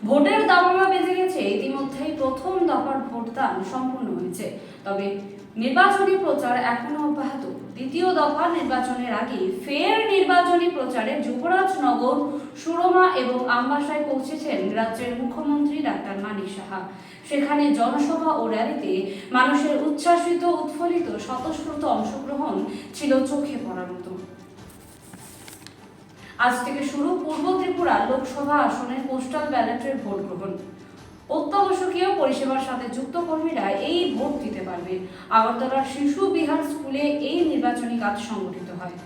ভোটের দামামা বেজে গেছে। ইতিমধ্যেই প্রথম দফার ভোটদান সম্পূর্ণ হয়েছে, তবে নির্বাচনী প্রচার এখনো অব্যাহত। দ্বিতীয় দফা নির্বাচনের আগে ফের নির্বাচনী প্রচারে যুবরাজনগর, সুরমা এবং আমবাসায় পৌঁছেছেন রাজ্যের মুখ্যমন্ত্রী ডাক্তার মানিক সাহা। সেখানে জনসভা ও র্যালিতে মানুষের উচ্ছ্বাসিত, উৎফুল্লিত, স্বতঃস্ফূর্ত অংশগ্রহণ ছিল চোখে পড়ার মতো। আজ থেকে শুরু পূর্ব ত্রিপুরা লোকসভা আসনের পোস্টাল ব্যালটের ভোট গ্রহণ। অত্যাবশ্যকীয় পরিষেবার সাথে যুক্ত কর্মীরা এই ভোট দিতে পারবে। আগরতলার শিশু বিহার স্কুলে এই নির্বাচনী কাজ সংগঠিত হয়।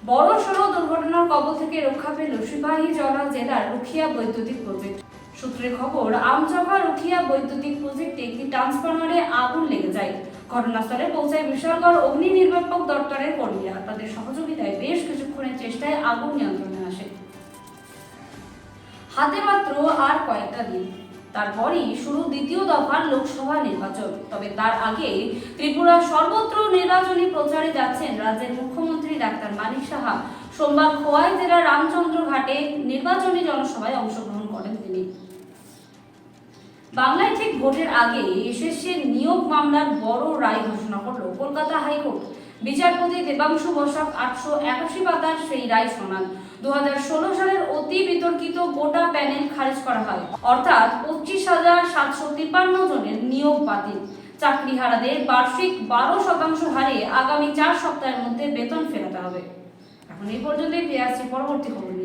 বড়সড় দুর্ঘটনার কবল থেকে রক্ষা পেল সিপাহীজলা জেলার রুখিয়া বৈদ্যুতিক প্রজেক্ট। সূত্রের খবর, আমজভা রুখিয়া বৈদ্যুতিক প্রজেক্টে একটি ট্রান্সফরমারে আগুন লেগে যায়। ঘটনাস্থলে পৌঁছায় বিশালগড় অগ্নি নির্বাপক দপ্তরের কর্মীরা। তাদের সহযোগিতায় বেশ কিছুক্ষণের চেষ্টায় আগুন নিয়ন্ত্রণে আসে। হাতে মাত্র আর কয়েকটা দিন, তারপরই শুরু দ্বিতীয় দফার লোকসভা নির্বাচন। তবে তার আগে ত্রিপুরা সর্বত্র নির্বাচনী প্রচারে যাচ্ছেন রাজ্যের মুখ্যমন্ত্রী ডাক্তার মানিক সাহা। সোমবার খোয়াই জেলার রামচন্দ্র ঘাটে নির্বাচনী জনসভায় অংশগ্রহণ করেন তিনি। বাংলায় ঠিক ভোটের আগে এসএসসি নিয়োগ মামলার বড় রায় ঘোষণা করল কলকাতা হাইকোর্ট। বিচারপতি দেবাংশু বসাক 881 পাতার সেই রায় শোনান। 2016 সালের অতি বিতর্কিত গোটা প্যানেল খারিজ করা হয়, অর্থাৎ 25,753 জনের নিয়োগ বাতিল। চাকরিহারাদের বার্ষিক 12% হারে আগামী 4 সপ্তাহের মধ্যে বেতন ফেরাতে হবে। এখন এই পর্যন্তই। পেয়ে আসছি পরবর্তী খবর।